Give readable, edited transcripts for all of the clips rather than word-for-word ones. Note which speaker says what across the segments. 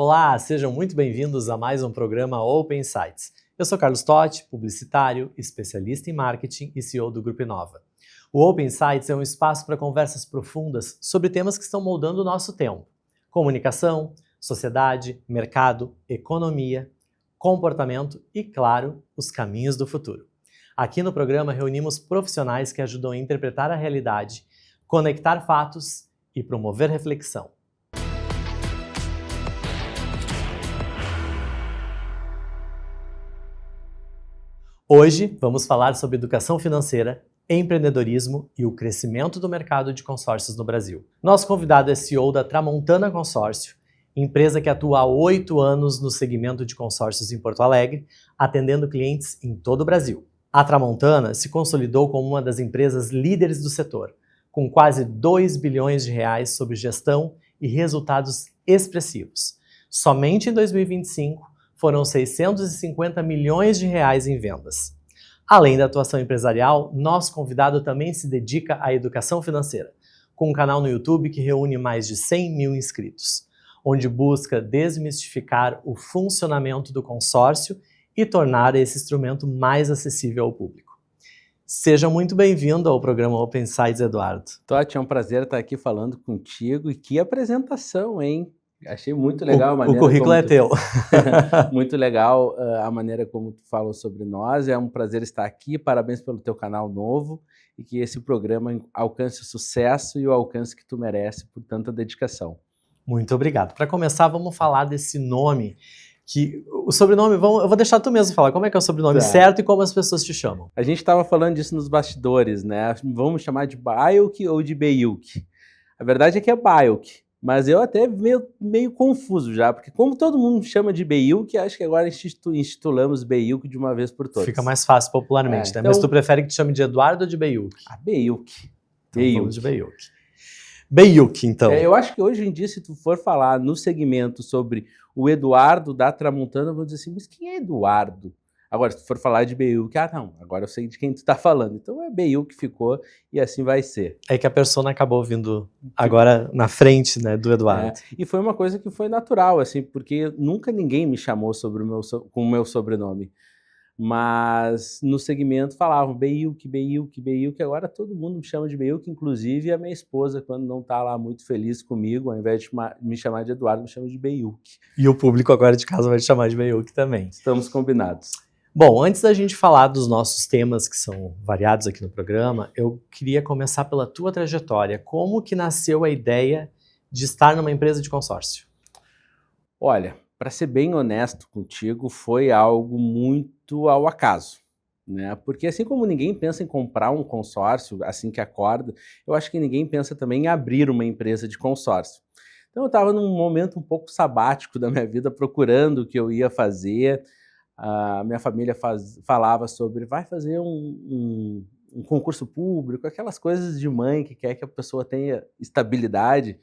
Speaker 1: Olá, sejam muito bem-vindos a mais um programa Open Insights. Eu sou Carlos Totti, publicitário, especialista em marketing e CEO do Grupo Inova. O Open Insights é um espaço para conversas profundas sobre temas que estão moldando o nosso tempo. Comunicação, sociedade, mercado, economia, comportamento e, claro, os caminhos do futuro. Aqui no programa reunimos profissionais que ajudam a interpretar a realidade, conectar fatos e promover reflexão. Hoje vamos falar sobre educação financeira, empreendedorismo e o crescimento do mercado de consórcios no Brasil. Nosso convidado é CEO da Tramontana Consórcio, empresa que atua há 8 anos no segmento de consórcios em Porto Alegre, atendendo clientes em todo o Brasil. A Tramontana se consolidou como uma das empresas líderes do setor, com quase 2 bilhões de reais sob gestão e resultados expressivos. Somente em 2025, foram 650 milhões de reais em vendas. Além da atuação empresarial, nosso convidado também se dedica à educação financeira, com um canal no YouTube que reúne mais de 100 mil inscritos, onde busca desmistificar o funcionamento do consórcio e tornar esse instrumento mais acessível ao público. Seja muito bem-vindo ao programa Open Insights, Eduardo.
Speaker 2: Totti, é um prazer estar aqui falando contigo e que apresentação, hein? Achei muito legal a maneira.
Speaker 1: O currículo é teu.
Speaker 2: Muito legal a maneira como tu falou sobre nós. É um prazer estar aqui. Parabéns pelo teu canal novo e que esse programa alcance o sucesso e o alcance que tu merece por tanta dedicação.
Speaker 1: Muito obrigado. Para começar, vamos falar desse nome. Que o sobrenome, eu vou deixar tu mesmo falar. Como é que é o sobrenome certo e como as pessoas te chamam?
Speaker 2: A gente estava falando disso nos bastidores, né? Vamos chamar de Baiuk ou de Beiuk. A verdade é que é Baiuk. Mas eu até meio confuso já, porque como todo mundo chama de Beiuk, acho que agora institulamos Beiuk de uma vez por todas.
Speaker 1: Fica mais fácil popularmente, né? Então, mas tu prefere que te chame de Eduardo ou de Beiuk?
Speaker 2: Beiuk.
Speaker 1: Então, vamos de Beiuk. Beiuk, então.
Speaker 2: Eu acho que hoje em dia, se tu for falar no segmento sobre o Eduardo da Tramontana, eu vou dizer assim, mas quem é Eduardo? Agora, se tu for falar de Beiuk, não, agora eu sei de quem tu tá falando. Então é Beiuk que ficou e assim vai ser.
Speaker 1: É que a persona acabou vindo agora na frente, né, do Eduardo.
Speaker 2: E foi uma coisa que foi natural, assim, porque nunca ninguém me chamou com o meu sobrenome. Mas no segmento falavam Beiuk, Beiuk, Beiuk, agora todo mundo me chama de Beiuk, inclusive a minha esposa, quando não tá lá muito feliz comigo, ao invés de me chamar de Eduardo, me chama de Beiuk.
Speaker 1: E o público agora de casa vai te chamar de Beiuk também.
Speaker 2: Estamos combinados.
Speaker 1: Bom, antes da gente falar dos nossos temas que são variados aqui no programa, eu queria começar pela tua trajetória. Como que nasceu a ideia de estar numa empresa de consórcio?
Speaker 2: Olha, para ser bem honesto contigo, foi algo muito ao acaso, né? Porque assim como ninguém pensa em comprar um consórcio assim que acorda, eu acho que ninguém pensa também em abrir uma empresa de consórcio. Então eu estava num momento um pouco sabático da minha vida, procurando o que eu ia fazer. A minha família falava sobre vai fazer um concurso público, aquelas coisas de mãe que quer que a pessoa tenha estabilidade,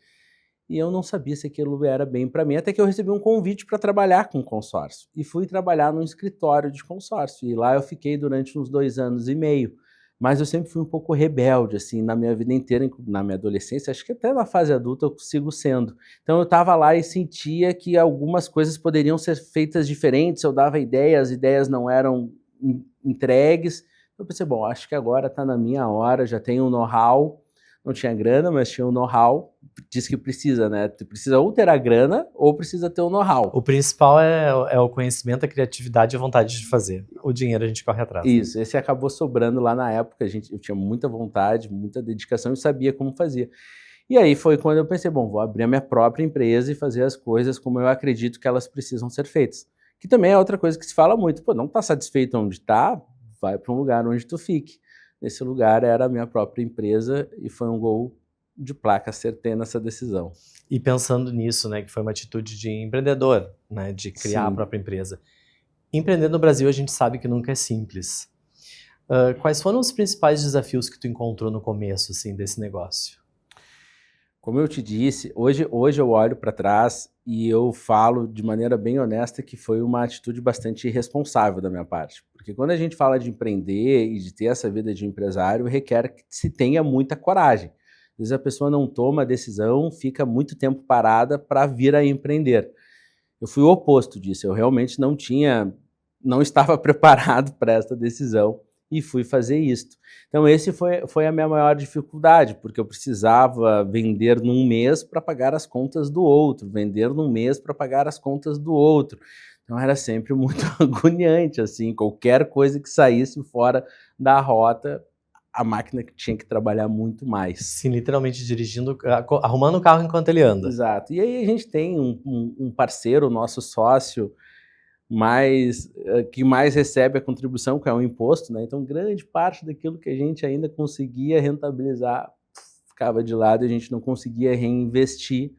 Speaker 2: e eu não sabia se aquilo era bem para mim, até que eu recebi um convite para trabalhar com consórcio, e fui trabalhar num escritório de consórcio, e lá eu fiquei durante uns 2 anos e meio, mas eu sempre fui um pouco rebelde, assim, na minha vida inteira, na minha adolescência, acho que até na fase adulta eu sigo sendo. Então eu estava lá e sentia que algumas coisas poderiam ser feitas diferentes, eu dava ideias, as ideias não eram entregues. Eu pensei, bom, acho que agora está na minha hora, já tenho um know-how, não tinha grana, mas tinha um know-how, diz que precisa, né? Tu precisa ou ter a grana ou precisa ter o know-how.
Speaker 1: O principal é o conhecimento, a criatividade e a vontade de fazer. O dinheiro a gente corre atrás.
Speaker 2: Isso, esse acabou sobrando lá na época, eu tinha muita vontade, muita dedicação e sabia como fazer. E aí foi quando eu pensei, bom, vou abrir a minha própria empresa e fazer as coisas como eu acredito que elas precisam ser feitas. Que também é outra coisa que se fala muito, não tá satisfeito onde tá, vai para um lugar onde tu fique. Esse lugar era a minha própria empresa e foi um gol de placa acertei nessa decisão.
Speaker 1: E pensando nisso, né, que foi uma atitude de empreendedor, né, de criar a própria empresa. Empreender no Brasil a gente sabe que nunca é simples. Quais foram os principais desafios que tu encontrou no começo, assim, desse negócio?
Speaker 2: Como eu te disse, hoje eu olho para trás e eu falo de maneira bem honesta que foi uma atitude bastante irresponsável da minha parte. Porque quando a gente fala de empreender e de ter essa vida de empresário, requer que se tenha muita coragem. Às vezes a pessoa não toma a decisão, fica muito tempo parada para vir a empreender. Eu fui o oposto disso, eu realmente não estava preparado para esta decisão e fui fazer isto. Então esse foi a minha maior dificuldade, porque eu precisava vender num mês para pagar as contas do outro, vender num mês para pagar as contas do outro. Então era sempre muito agoniante, assim, qualquer coisa que saísse fora da rota, a máquina tinha que trabalhar muito mais.
Speaker 1: Sim, literalmente dirigindo, arrumando o carro enquanto ele anda.
Speaker 2: Exato. E aí a gente tem um parceiro, nosso sócio, que mais recebe a contribuição, que é o imposto, né? Então, grande parte daquilo que a gente ainda conseguia rentabilizar ficava de lado e a gente não conseguia reinvestir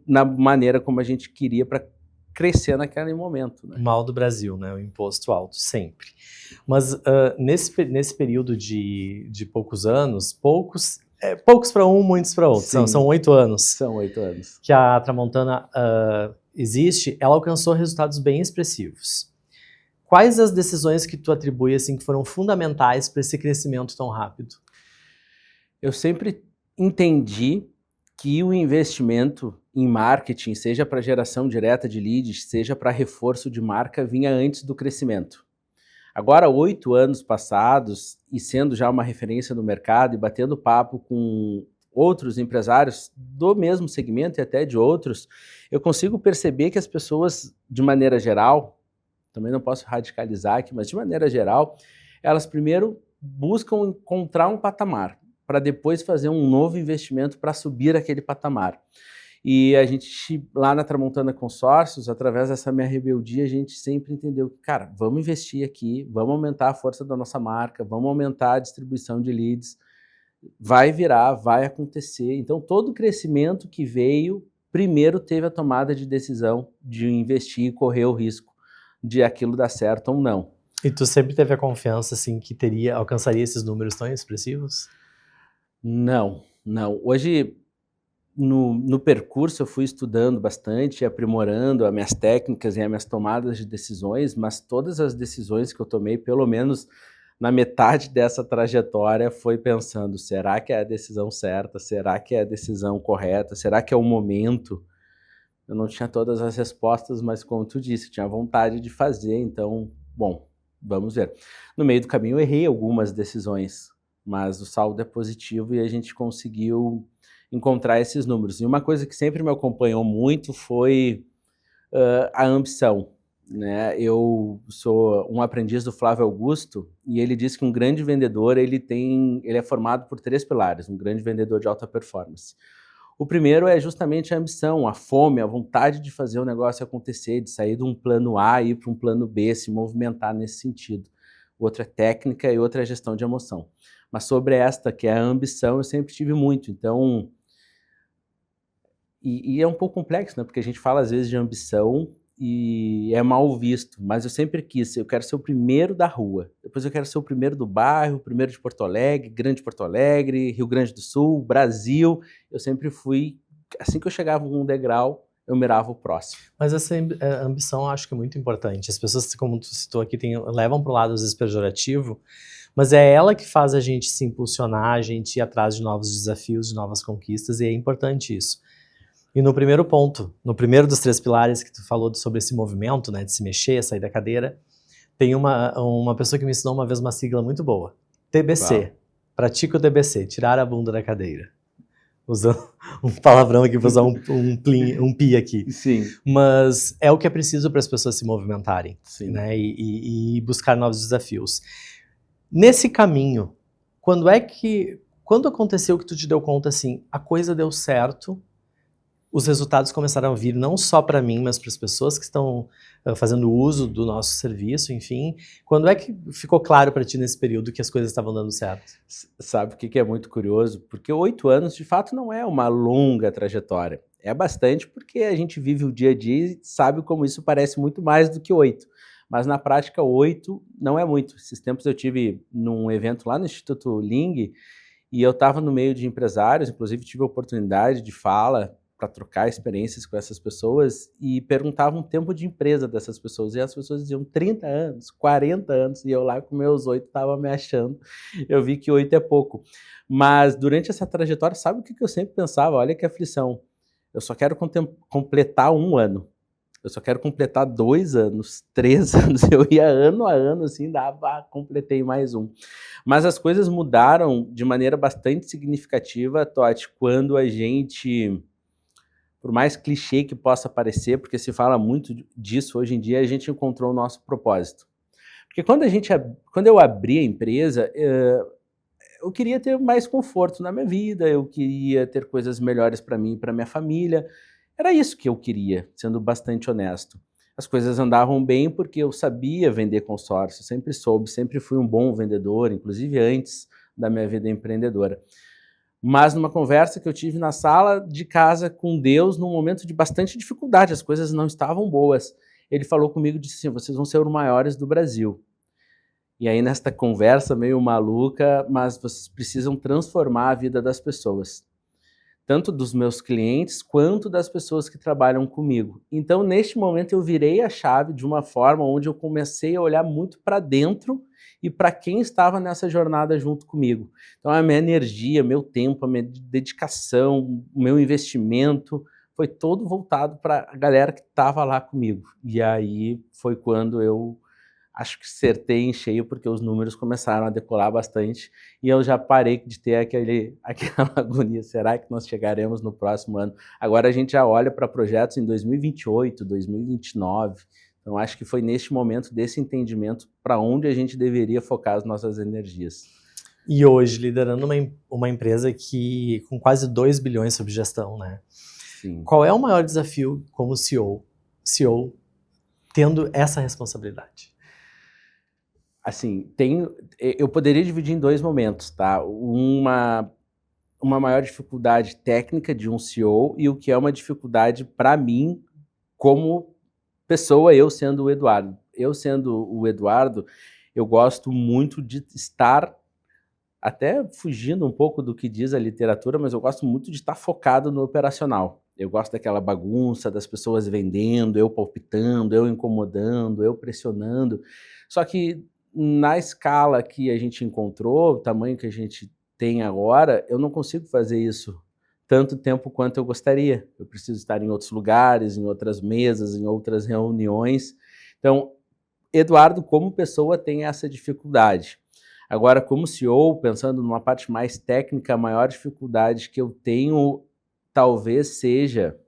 Speaker 2: na maneira como a gente queria para crescer naquele momento. Né?
Speaker 1: Mal do Brasil, né? O imposto alto, sempre. Mas nesse período de poucos anos, poucos para um, muitos para outros. São 8 anos.
Speaker 2: São 8 anos.
Speaker 1: Que a Tramontana existe, ela alcançou resultados bem expressivos. Quais as decisões que tu atribui assim, que foram fundamentais para esse crescimento tão rápido?
Speaker 2: Eu sempre entendi que o investimento em marketing, seja para geração direta de leads, seja para reforço de marca, vinha antes do crescimento. Agora, 8 anos passados, e sendo já uma referência no mercado e batendo papo com outros empresários do mesmo segmento e até de outros, eu consigo perceber que as pessoas, de maneira geral, também não posso radicalizar aqui, mas de maneira geral, elas primeiro buscam encontrar um patamar, para depois fazer um novo investimento para subir aquele patamar. E a gente, lá na Tramontana Consórcios, através dessa minha rebeldia, a gente sempre entendeu que, cara, vamos investir aqui, vamos aumentar a força da nossa marca, vamos aumentar a distribuição de leads, vai virar, vai acontecer. Então, todo o crescimento que veio, primeiro teve a tomada de decisão de investir e correr o risco de aquilo dar certo ou não.
Speaker 1: E tu sempre teve a confiança, assim, que alcançaria esses números tão expressivos?
Speaker 2: Não. Hoje, no percurso, eu fui estudando bastante, aprimorando as minhas técnicas e as minhas tomadas de decisões, mas todas as decisões que eu tomei, pelo menos na metade dessa trajetória, foi pensando, será que é a decisão certa? Será que é a decisão correta? Será que é o momento? Eu não tinha todas as respostas, mas como tu disse, tinha vontade de fazer, então, bom, vamos ver. No meio do caminho eu errei algumas decisões, mas o saldo é positivo e a gente conseguiu encontrar esses números. E uma coisa que sempre me acompanhou muito foi a ambição. Né? Eu sou um aprendiz do Flávio Augusto e ele diz que um grande vendedor ele é formado por 3 pilares, um grande vendedor de alta performance. O primeiro é justamente a ambição, a fome, a vontade de fazer o negócio acontecer, de sair de um plano A e ir para um plano B, se movimentar nesse sentido. O outro é técnica e outro é gestão de emoção. Mas sobre esta, que é a ambição, eu sempre tive muito. Então, e é um pouco complexo, né? Porque a gente fala às vezes de ambição e é mal visto, mas eu sempre quis, eu quero ser o primeiro da rua, depois eu quero ser o primeiro do bairro, o primeiro de Porto Alegre, Grande Porto Alegre, Rio Grande do Sul, Brasil, eu sempre fui, assim que eu chegava num degrau, eu mirava o próximo.
Speaker 1: Mas essa ambição eu acho que é muito importante, as pessoas, como tu citou aqui, levam para o lado às vezes pejorativo, mas é ela que faz a gente se impulsionar, a gente ir atrás de novos desafios, de novas conquistas, e é importante isso. E no primeiro ponto, no primeiro dos 3 pilares que tu falou sobre esse movimento, né, de se mexer, sair da cadeira, tem uma pessoa que me ensinou uma vez uma sigla muito boa. TBC. Uau. Pratica o TBC, tirar a bunda da cadeira. Usando um palavrão aqui, vou usar um pi aqui.
Speaker 2: Sim.
Speaker 1: Mas é o que é preciso para as pessoas se movimentarem.
Speaker 2: Sim.
Speaker 1: Né, e buscar novos desafios. Nesse caminho, quando aconteceu que tu te deu conta assim, a coisa deu certo, os resultados começaram a vir não só para mim, mas para as pessoas que estão fazendo uso do nosso serviço, enfim. Quando é que ficou claro para ti nesse período que as coisas estavam dando certo?
Speaker 2: Sabe o que é muito curioso? Porque 8 anos, de fato, não é uma longa trajetória. É bastante porque a gente vive o dia a dia e sabe como isso parece muito mais do que 8. Mas na prática, 8 não é muito. Esses tempos eu tive num evento lá no Instituto Ling e eu estava no meio de empresários, inclusive tive a oportunidade de fala para trocar experiências com essas pessoas e perguntavam o tempo de empresa dessas pessoas. E as pessoas diziam 30 anos, 40 anos, e eu lá com meus 8 estava me achando. Eu vi que 8 é pouco. Mas durante essa trajetória, sabe o que eu sempre pensava? Olha que aflição. Eu só quero completar 1 ano. eu só quero completar 2 anos, 3 anos, eu ia ano a ano, assim, completei mais um. Mas as coisas mudaram de maneira bastante significativa, Totti, quando a gente, por mais clichê que possa parecer, porque se fala muito disso hoje em dia, a gente encontrou o nosso propósito. Porque quando eu abri a empresa, eu queria ter mais conforto na minha vida, eu queria ter coisas melhores para mim e para minha família. Era isso que eu queria, sendo bastante honesto. As coisas andavam bem porque eu sabia vender consórcio, sempre soube, sempre fui um bom vendedor, inclusive antes da minha vida empreendedora. Mas numa conversa que eu tive na sala de casa com Deus, num momento de bastante dificuldade, as coisas não estavam boas, ele falou comigo e disse assim: vocês vão ser os maiores do Brasil. E aí nesta conversa meio maluca, mas vocês precisam transformar a vida das pessoas, tanto dos meus clientes quanto das pessoas que trabalham comigo. Então, neste momento, eu virei a chave de uma forma onde eu comecei a olhar muito para dentro e para quem estava nessa jornada junto comigo. Então, a minha energia, meu tempo, a minha dedicação, o meu investimento foi todo voltado para a galera que estava lá comigo. E aí foi quando eu acho que acertei em cheio, porque os números começaram a decolar bastante e eu já parei de ter aquela agonia. Será que nós chegaremos no próximo ano? Agora a gente já olha para projetos em 2028, 2029. Então acho que foi neste momento desse entendimento para onde a gente deveria focar as nossas energias.
Speaker 1: E hoje, liderando uma empresa com quase 2 bilhões sob gestão, né?
Speaker 2: Sim.
Speaker 1: Qual é o maior desafio como CEO tendo essa responsabilidade?
Speaker 2: Assim, eu poderia dividir em 2 momentos, tá? Uma maior dificuldade técnica de um CEO e o que é uma dificuldade para mim como pessoa, eu sendo o Eduardo. Eu sendo o Eduardo, eu gosto muito de estar, até fugindo um pouco do que diz a literatura, mas eu gosto muito de estar focado no operacional. Eu gosto daquela bagunça, das pessoas vendendo, eu palpitando, eu incomodando, eu pressionando. Só que na escala que a gente encontrou, o tamanho que a gente tem agora, eu não consigo fazer isso tanto tempo quanto eu gostaria. Eu preciso estar em outros lugares, em outras mesas, em outras reuniões. Então, Eduardo, como pessoa, tem essa dificuldade. Agora, como CEO, pensando numa parte mais técnica, a maior dificuldade que eu tenho talvez seja,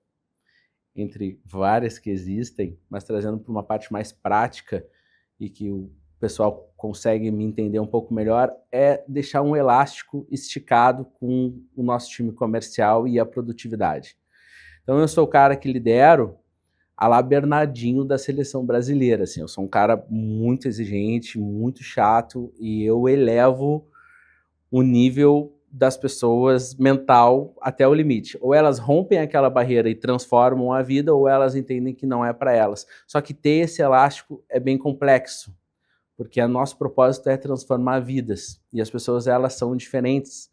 Speaker 2: entre várias que existem, mas trazendo para uma parte mais prática e que o pessoal consegue me entender um pouco melhor, é deixar um elástico esticado com o nosso time comercial e a produtividade. Então eu sou o cara que lidero a lá Bernardinho da seleção brasileira, assim, eu sou um cara muito exigente, muito chato e eu elevo o nível das pessoas mental até o limite. Ou elas rompem aquela barreira e transformam a vida, ou elas entendem que não é para elas. Só que ter esse elástico é bem complexo, porque o nosso propósito é transformar vidas, e as pessoas, elas são diferentes.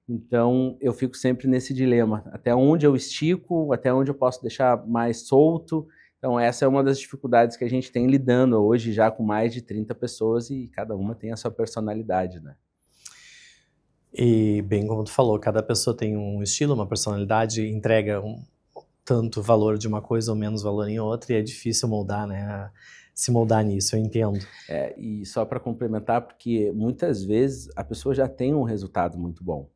Speaker 2: Então, eu fico sempre nesse dilema, até onde eu estico, até onde eu posso deixar mais solto. Então, essa é uma das dificuldades que a gente tem lidando hoje, já com mais de 30 pessoas, e cada uma tem a sua personalidade, né?
Speaker 1: E, bem como tu falou, cada pessoa tem um estilo, uma personalidade, entrega tanto valor de uma coisa ou menos valor em outra, e é difícil moldar, né? Se moldar nisso, eu entendo.
Speaker 2: E só para complementar, porque muitas vezes a pessoa já tem um resultado muito bom.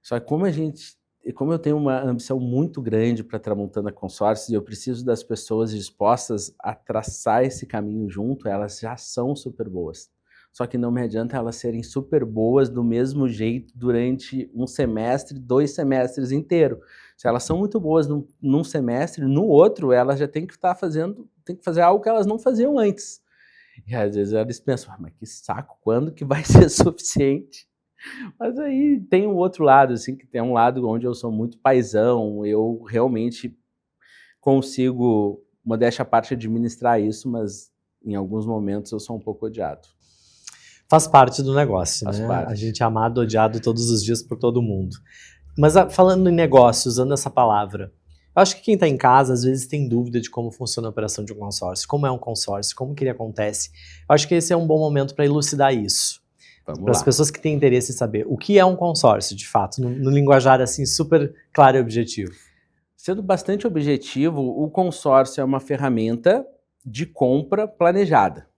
Speaker 2: Só que como eu tenho uma ambição muito grande para Tramontana Consórcios e eu preciso das pessoas dispostas a traçar esse caminho junto, elas já são super boas. Só que não me adianta elas serem super boas do mesmo jeito durante um semestre, 2 semestres inteiros. Se elas são muito boas num semestre, no outro elas já têm que fazer algo que elas não faziam antes. E às vezes elas pensam, mas que saco, quando que vai ser suficiente? Mas aí tem um outro lado, assim, que tem um lado onde eu sou muito paizão, eu realmente consigo, modéstia à parte, administrar isso, mas em alguns momentos eu sou um pouco odiado.
Speaker 1: Faz parte do negócio,
Speaker 2: Faz
Speaker 1: né?
Speaker 2: parte.
Speaker 1: A gente é amado, odiado todos os dias por todo mundo. Mas falando em negócio, usando essa palavra, eu acho que quem está em casa às vezes tem dúvida de como funciona a operação de um consórcio, como é um consórcio, como que ele acontece. Eu acho que esse é um bom momento para elucidar isso. Para as pessoas que têm interesse em saber o que é um consórcio, de fato, no linguajar assim super claro e objetivo.
Speaker 2: Sendo bastante objetivo, o consórcio é uma ferramenta de compra planejada.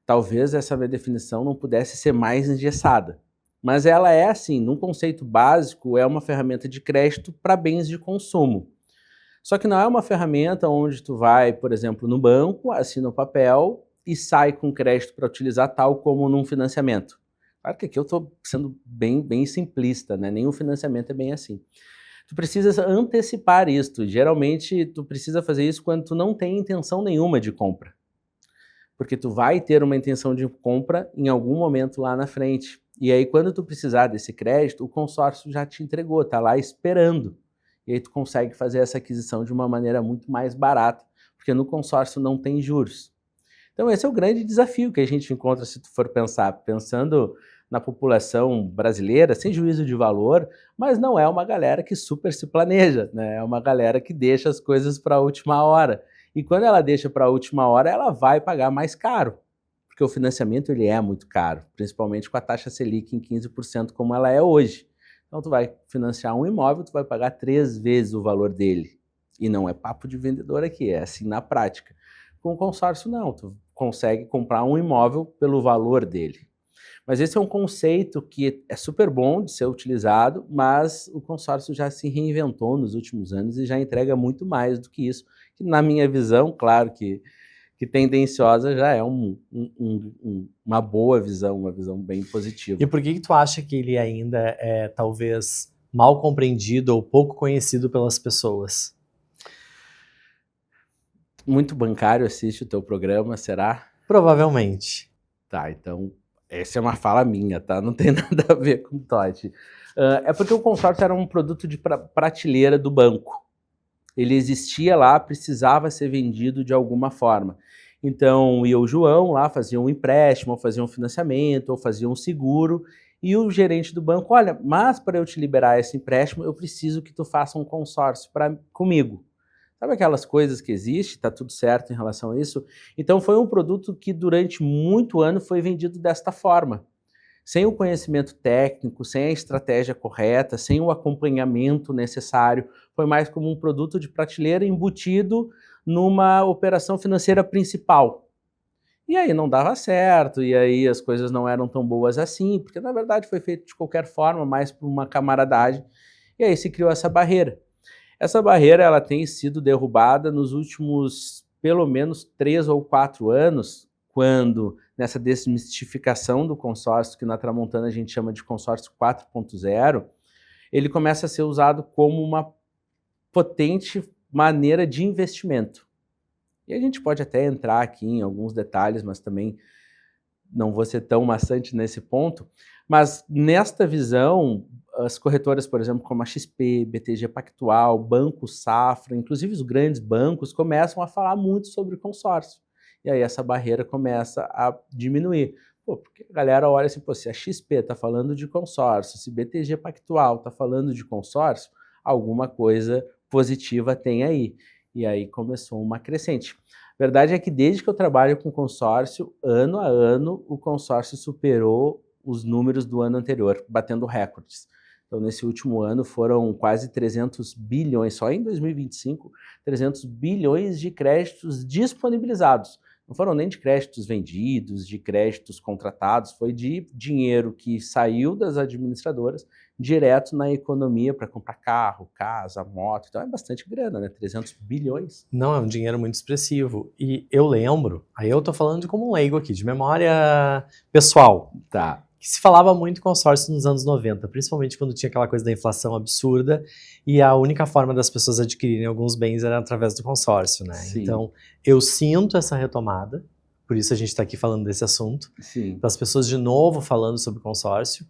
Speaker 2: Talvez essa minha definição não pudesse ser mais engessada, mas ela é assim, num conceito básico, é uma ferramenta de crédito para bens de consumo. Só que não é uma ferramenta onde tu vai, por exemplo, no banco, assina o papel e sai com crédito para utilizar tal como num financiamento. Claro que aqui eu estou sendo bem simplista, né? Nenhum financiamento é bem assim. Tu precisa antecipar isto. Geralmente, tu precisa fazer isso quando tu não tem intenção nenhuma de compra. Porque tu vai ter uma intenção de compra em algum momento lá na frente. E aí, quando tu precisar desse crédito, o consórcio já te entregou, tá lá esperando. E aí tu consegue fazer essa aquisição de uma maneira muito mais barata, porque no consórcio não tem juros. Então esse é o grande desafio que a gente encontra se tu for pensar, pensando na população brasileira, sem juízo de valor, mas não é uma galera que super se planeja, né? É uma galera que deixa as coisas para a última hora. E quando ela deixa para a última hora, ela vai pagar mais caro, porque o financiamento ele é muito caro, principalmente com a taxa Selic em 15% como ela é hoje. Então tu vai financiar um imóvel, tu vai pagar 3 vezes o valor dele. E não é papo de vendedor aqui, é assim na prática. Com o consórcio não, tu consegue comprar um imóvel pelo valor dele. Mas esse é um conceito que é super bom de ser utilizado, mas o consórcio já se reinventou nos últimos anos e já entrega muito mais do que isso, que na minha visão, claro que tendenciosa já é uma boa visão, uma visão bem positiva.
Speaker 1: E por que tu acha que ele ainda é talvez mal compreendido ou pouco conhecido pelas pessoas?
Speaker 2: Muito bancário assiste o teu programa, será?
Speaker 1: Provavelmente.
Speaker 2: Tá, então essa é uma fala minha, tá? Não tem nada a ver com o Totti. É porque o consórcio era um produto de prateleira do banco. Ele existia lá, precisava ser vendido de alguma forma. Então ia o João lá, fazia um empréstimo, ou fazia um financiamento, ou fazia um seguro, e o gerente do banco, olha, mas para eu te liberar esse empréstimo, eu preciso que tu faça um consórcio comigo. Sabe aquelas coisas que existem, está tudo certo em relação a isso? Então foi um produto que durante muito ano foi vendido desta forma. Sem o conhecimento técnico, sem a estratégia correta, sem o acompanhamento necessário. Foi mais como um produto de prateleira embutido numa operação financeira principal. E aí não dava certo, e aí as coisas não eram tão boas assim, porque na verdade foi feito de qualquer forma, mais por uma camaradagem. E aí se criou essa barreira. Essa barreira ela tem sido derrubada nos últimos pelo menos 3 ou 4 anos, quando nessa desmistificação do consórcio, que na Tramontana a gente chama de consórcio 4.0, ele começa a ser usado como uma potente maneira de investimento. E a gente pode até entrar aqui em alguns detalhes, mas também não vou ser tão maçante nesse ponto, mas nesta visão, as corretoras, por exemplo, como a XP, BTG Pactual, Banco Safra, inclusive os grandes bancos, começam a falar muito sobre consórcio. E aí essa barreira começa a diminuir. Porque a galera olha assim, se a XP está falando de consórcio, se BTG Pactual está falando de consórcio, alguma coisa positiva tem aí. E aí começou uma crescente. A verdade é que desde que eu trabalho com consórcio, ano a ano, o consórcio superou os números do ano anterior, batendo recordes. Então, nesse último ano, foram quase 300 bilhões, só em 2025, 300 bilhões de créditos disponibilizados. Não foram nem de créditos vendidos, de créditos contratados, foi de dinheiro que saiu das administradoras direto na economia para comprar carro, casa, moto. Então é bastante grana, né? 300 bilhões.
Speaker 1: Não, é um dinheiro muito expressivo. E eu lembro, aí eu tô falando como um leigo aqui, de memória pessoal.
Speaker 2: Tá.
Speaker 1: Que se falava muito consórcio nos anos 90, principalmente quando tinha aquela coisa da inflação absurda e a única forma das pessoas adquirirem alguns bens era através do consórcio, né?
Speaker 2: Sim.
Speaker 1: Então, eu sinto essa retomada, por isso a gente está aqui falando desse assunto, das pessoas de novo falando sobre consórcio.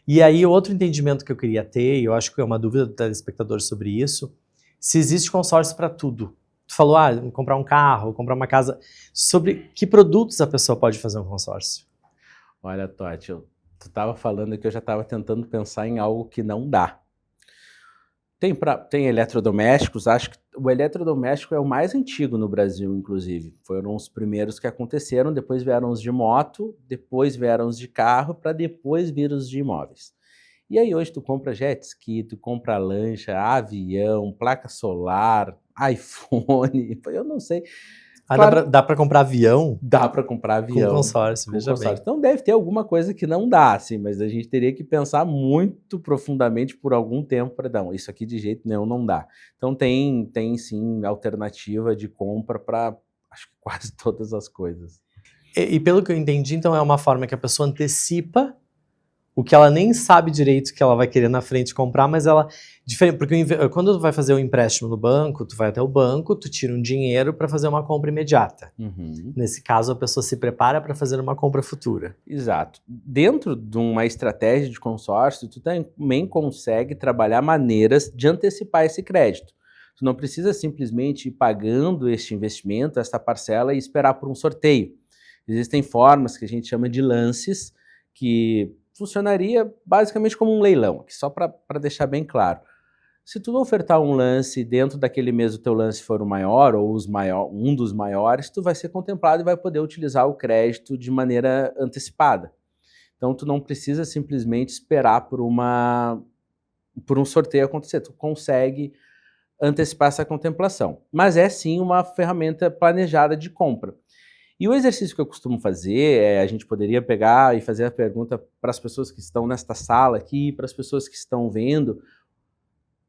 Speaker 1: E aí, outro entendimento que eu queria ter, e eu acho que é uma dúvida do telespectador sobre isso, se existe consórcio para tudo. Tu falou, comprar um carro, comprar uma casa, sobre que produtos a pessoa pode fazer um consórcio?
Speaker 2: Olha, Totti, tu estava falando que eu já estava tentando pensar em algo que não dá. Tem eletrodomésticos, acho que o eletrodoméstico é o mais antigo no Brasil, inclusive. Foram os primeiros que aconteceram, depois vieram os de moto, depois vieram os de carro, para depois vir os de imóveis. E aí hoje tu compra jet ski, tu compra lancha, avião, placa solar, iPhone, eu não sei. Claro,
Speaker 1: Dá para comprar avião
Speaker 2: dá para comprar
Speaker 1: com
Speaker 2: avião
Speaker 1: consórcio,
Speaker 2: com
Speaker 1: veja
Speaker 2: consórcio.
Speaker 1: bem.
Speaker 2: Então deve ter alguma coisa que não dá, assim, mas a gente teria que pensar muito profundamente por algum tempo para dar. Isso aqui de jeito nenhum não dá. Então tem sim alternativa de compra para acho que quase todas as coisas.
Speaker 1: E pelo que eu entendi, então é uma forma que a pessoa antecipa o que ela nem sabe direito que ela vai querer na frente comprar, mas ela... Porque quando tu vai fazer um empréstimo no banco, tu vai até o banco, tu tira um dinheiro para fazer uma compra imediata. Nesse caso, a pessoa se prepara para fazer uma compra futura.
Speaker 2: Exato. Dentro de uma estratégia de consórcio, tu também consegue trabalhar maneiras de antecipar esse crédito. Tu não precisa simplesmente ir pagando este investimento, esta parcela e esperar por um sorteio. Existem formas que a gente chama de lances, que funcionaria basicamente como um leilão, aqui só para deixar bem claro. Se tu ofertar um lance dentro daquele mês o teu lance for o maior ou um dos maiores, tu vai ser contemplado e vai poder utilizar o crédito de maneira antecipada. Então tu não precisa simplesmente esperar por um sorteio acontecer, tu consegue antecipar essa contemplação. Mas é sim uma ferramenta planejada de compra. E o exercício que eu costumo fazer, a gente poderia pegar e fazer a pergunta para as pessoas que estão nesta sala aqui, para as pessoas que estão vendo.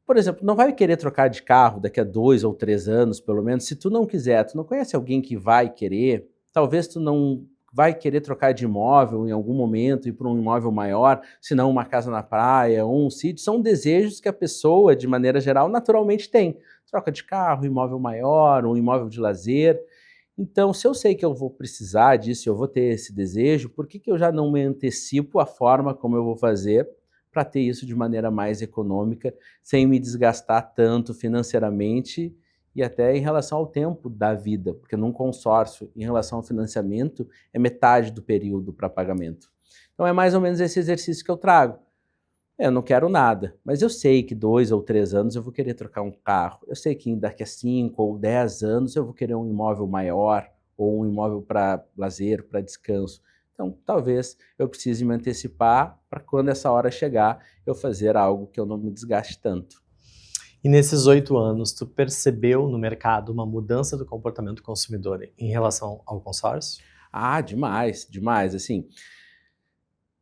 Speaker 2: Por exemplo, não vai querer trocar de carro daqui a 2 ou 3 anos, pelo menos, se tu não quiser, tu não conhece alguém que vai querer, talvez tu não vai querer trocar de imóvel em algum momento, ir para um imóvel maior, se não uma casa na praia ou um sítio, são desejos que a pessoa, de maneira geral, naturalmente tem. Troca de carro, imóvel maior, um imóvel de lazer. Então, se eu sei que eu vou precisar disso, eu vou ter esse desejo, por que eu já não me antecipo a forma como eu vou fazer para ter isso de maneira mais econômica, sem me desgastar tanto financeiramente e até em relação ao tempo da vida, porque num consórcio, em relação ao financiamento, é metade do período para pagamento. Então é mais ou menos esse exercício que eu trago. Eu não quero nada, mas eu sei que 2 ou 3 anos eu vou querer trocar um carro. Eu sei que daqui a 5 ou 10 anos eu vou querer um imóvel maior ou um imóvel para lazer, para descanso. Então, talvez eu precise me antecipar para quando essa hora chegar, eu fazer algo que eu não me desgaste tanto.
Speaker 1: E nesses 8 anos, tu percebeu no mercado uma mudança do comportamento do consumidor em relação ao consórcio?
Speaker 2: Ah, demais, demais. Assim,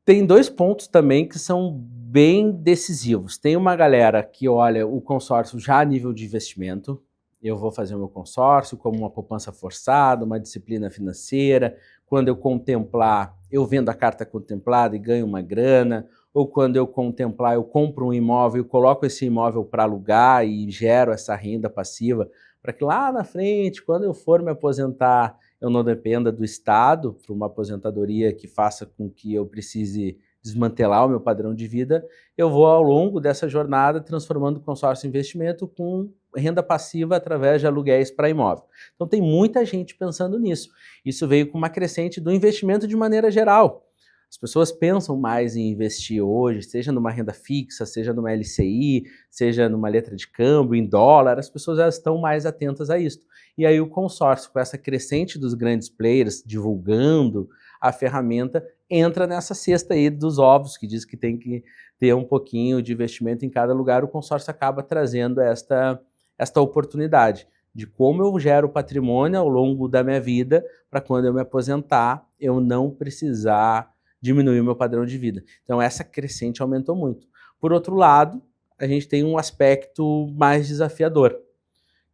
Speaker 2: tem 2 pontos também que são bem decisivos. Tem uma galera que olha o consórcio já a nível de investimento. Eu vou fazer o meu consórcio como uma poupança forçada, uma disciplina financeira. Quando eu contemplar, eu vendo a carta contemplada e ganho uma grana. Ou quando eu contemplar, eu compro um imóvel e coloco esse imóvel para alugar e gero essa renda passiva para que lá na frente, quando eu for me aposentar, eu não dependa do Estado para uma aposentadoria que faça com que eu precise desmantelar o meu padrão de vida, eu vou ao longo dessa jornada transformando o consórcio em investimento com renda passiva através de aluguéis para imóvel. Então tem muita gente pensando nisso. Isso veio com uma crescente do investimento de maneira geral. As pessoas pensam mais em investir hoje, seja numa renda fixa, seja numa LCI, seja numa letra de câmbio, em dólar, as pessoas já estão mais atentas a isso. E aí o consórcio, com essa crescente dos grandes players divulgando a ferramenta, entra nessa cesta aí dos ovos, que diz que tem que ter um pouquinho de investimento em cada lugar. O consórcio acaba trazendo esta oportunidade de como eu gero patrimônio ao longo da minha vida para quando eu me aposentar, eu não precisar diminuir o meu padrão de vida. Então essa crescente aumentou muito. Por outro lado, a gente tem um aspecto mais desafiador,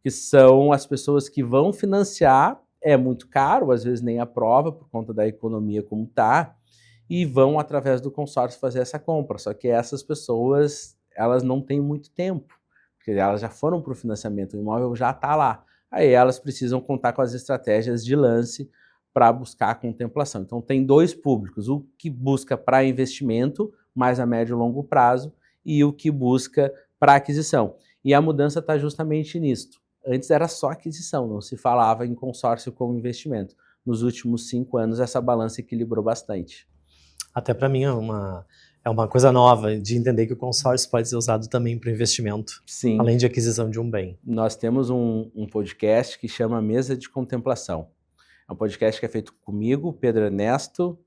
Speaker 2: que são as pessoas que vão financiar, é muito caro, às vezes nem aprova por conta da economia como está, e vão através do consórcio fazer essa compra. Só que essas pessoas, elas não têm muito tempo, porque elas já foram para o financiamento, o imóvel já está lá. Aí elas precisam contar com as estratégias de lance para buscar a contemplação. Então tem 2 públicos, o que busca para investimento, mais a médio e longo prazo, e o que busca para aquisição. E a mudança está justamente nisto. Antes era só aquisição, não se falava em consórcio como investimento. Nos últimos 5 anos essa balança equilibrou bastante.
Speaker 1: Até para mim é uma coisa nova de entender que o consórcio pode ser usado também para investimento,
Speaker 2: Sim.
Speaker 1: além de aquisição de um bem.
Speaker 2: Nós temos um podcast que chama Mesa de Contemplação. É um podcast que é feito comigo, Pedro Ernesto,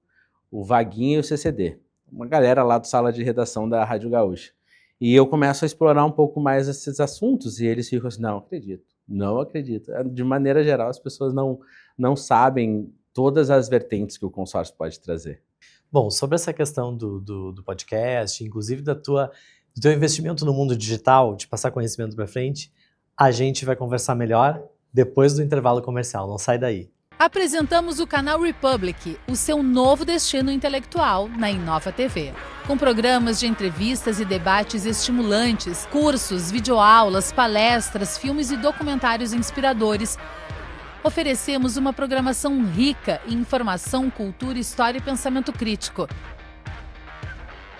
Speaker 2: o Vaguinho e o CCD. uma galera lá do sala de redação da Rádio Gaúcha. E eu começo a explorar um pouco mais esses assuntos e eles ficam assim, não acredito, não acredito. De maneira geral, as pessoas não sabem todas as vertentes que o consórcio pode trazer.
Speaker 1: Bom, sobre essa questão do podcast, inclusive do teu investimento no mundo digital, de passar conhecimento para frente, a gente vai conversar melhor depois do intervalo comercial, não sai daí.
Speaker 3: Apresentamos o canal Republic, o seu novo destino intelectual na Inova TV. Com programas de entrevistas e debates estimulantes, cursos, videoaulas, palestras, filmes e documentários inspiradores, oferecemos uma programação rica em informação, cultura, história e pensamento crítico.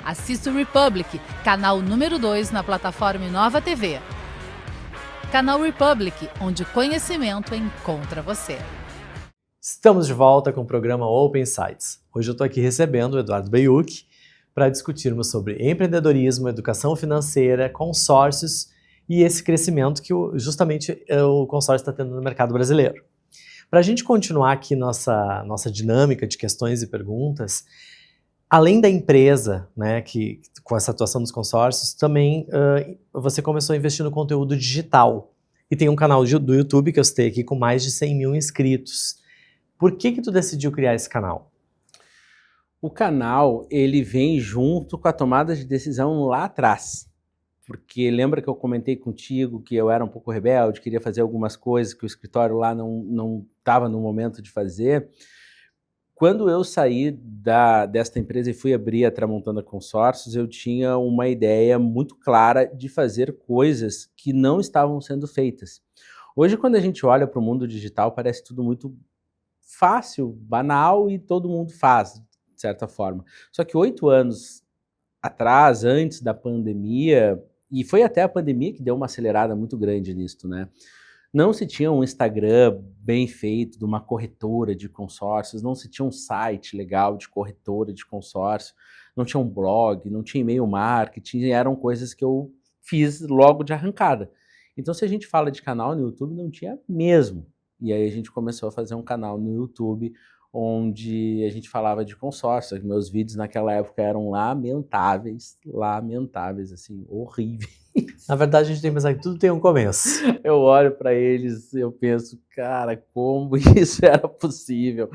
Speaker 3: Assista o Republic, canal número 2 na plataforma Inova TV. Canal Republic, onde conhecimento encontra você.
Speaker 1: Estamos de volta com o programa Open Insights. Hoje eu estou aqui recebendo o Eduardo Baiuc para discutirmos sobre empreendedorismo, educação financeira, consórcios e esse crescimento que justamente o consórcio está tendo no mercado brasileiro. Para a gente continuar aqui nossa dinâmica de questões e perguntas, além da empresa, né, que com essa atuação dos consórcios, também você começou a investir no conteúdo digital e tem um canal do YouTube que eu citei aqui com mais de 100 mil inscritos. Por que tu decidiu criar esse canal?
Speaker 2: O canal, ele vem junto com a tomada de decisão lá atrás. Porque lembra que eu comentei contigo que eu era um pouco rebelde, queria fazer algumas coisas que o escritório lá não estava no momento de fazer. Quando eu saí desta empresa e fui abrir a Tramontana Consórcios, eu tinha uma ideia muito clara de fazer coisas que não estavam sendo feitas. Hoje, quando a gente olha para o mundo digital, parece tudo muito fácil, banal e todo mundo faz, de certa forma. Só que 8 anos atrás, antes da pandemia, e foi até a pandemia que deu uma acelerada muito grande nisso, né? Não se tinha um Instagram bem feito de uma corretora de consórcios, não se tinha um site legal de corretora de consórcio, não tinha um blog, não tinha e-mail marketing, eram coisas que eu fiz logo de arrancada. Então, se a gente fala de canal no YouTube, não tinha mesmo. E aí a gente começou a fazer um canal no YouTube onde a gente falava de consórcio. Meus vídeos naquela época eram lamentáveis, assim, horríveis.
Speaker 1: Na verdade, a gente tem que pensar que tudo tem um começo.
Speaker 2: Eu olho para eles e eu penso, cara, como isso era possível?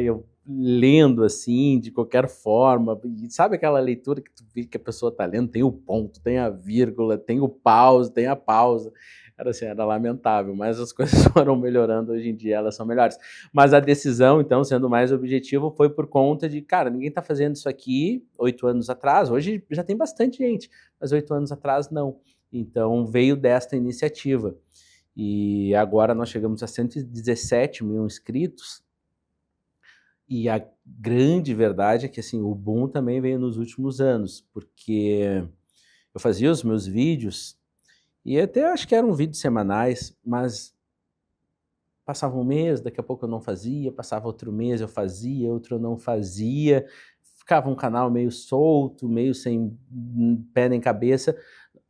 Speaker 2: Eu lendo assim, de qualquer forma, e sabe aquela leitura que tu vê que a pessoa está lendo, tem o ponto, tem a vírgula, tem o pause, tem a pausa. Era assim, era lamentável, mas as coisas foram melhorando, hoje em dia elas são melhores. Mas a decisão, então, sendo mais objetivo, foi por conta de, cara, ninguém está fazendo isso aqui 8 anos atrás, hoje já tem bastante gente, mas 8 anos atrás não. Então veio desta iniciativa. E agora nós chegamos a 117 mil inscritos, e a grande verdade é que assim, o boom também veio nos últimos anos, porque eu fazia os meus vídeos, e até acho que eram vídeos semanais, mas passava um mês, daqui a pouco eu não fazia, passava outro mês eu fazia, outro eu não fazia, ficava um canal meio solto, meio sem pé nem cabeça.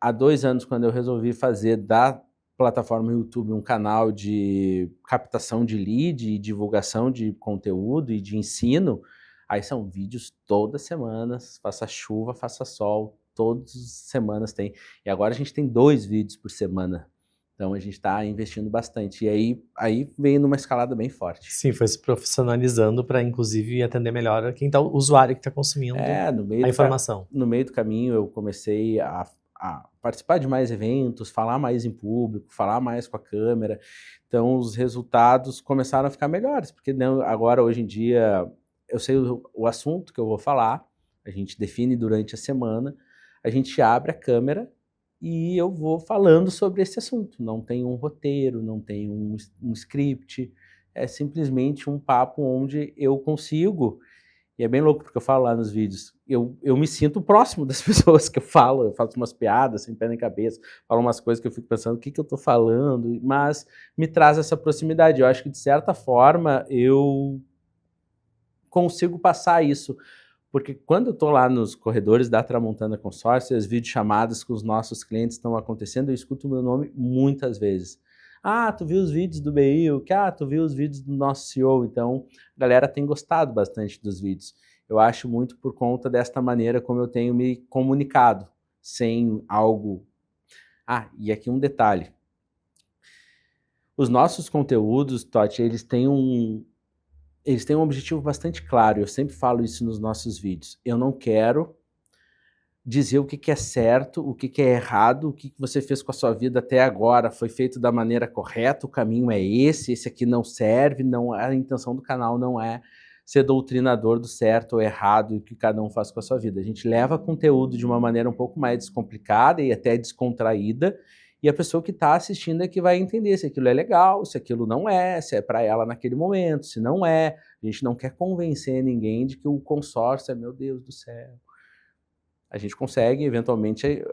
Speaker 2: Há 2 anos, quando eu resolvi fazer da plataforma YouTube um canal de captação de lead e divulgação de conteúdo e de ensino, aí são vídeos todas as semanas, faça chuva, faça sol, todas as semanas tem. E agora a gente tem 2 vídeos por semana. Então a gente está investindo bastante. E aí veio numa escalada bem forte.
Speaker 1: Sim, foi se profissionalizando para, inclusive, atender melhor quem tá, o usuário que está consumindo a informação.
Speaker 2: No meio do caminho eu comecei a participar de mais eventos, falar mais em público, falar mais com a câmera. Então os resultados começaram a ficar melhores, porque agora, hoje em dia, eu sei o assunto que eu vou falar, a gente define durante a semana, a gente abre a câmera e eu vou falando sobre esse assunto. Não tem um roteiro, não tem um script, é simplesmente um papo onde eu consigo, e é bem louco porque eu falo lá nos vídeos, eu me sinto próximo das pessoas que eu faço umas piadas sem pé nem cabeça, falo umas coisas que eu fico pensando, o que eu tô falando, mas me traz essa proximidade. Eu acho que, de certa forma, eu consigo passar isso. Porque quando eu estou lá nos corredores da Tramontana Consórcio, as videochamadas com os nossos clientes estão acontecendo, eu escuto o meu nome muitas vezes. Ah, tu viu os vídeos do Baiuc? Ah, tu viu os vídeos do nosso CEO? Então, a galera tem gostado bastante dos vídeos. Eu acho muito por conta desta maneira como eu tenho me comunicado, sem algo... e aqui um detalhe. Os nossos conteúdos, Totti, eles têm um objetivo bastante claro. Eu sempre falo isso nos nossos vídeos. Eu não quero dizer o que é certo, o que é errado, o que você fez com a sua vida até agora foi feito da maneira correta, o caminho é esse aqui não serve, não, a intenção do canal não é ser doutrinador do certo ou errado e o que cada um faz com a sua vida. A gente leva conteúdo de uma maneira um pouco mais descomplicada e até descontraída, e a pessoa que está assistindo é que vai entender se aquilo é legal, se aquilo não é, se é para ela naquele momento, se não é. A gente não quer convencer ninguém de que o consórcio é, meu Deus do céu. A gente consegue, eventualmente,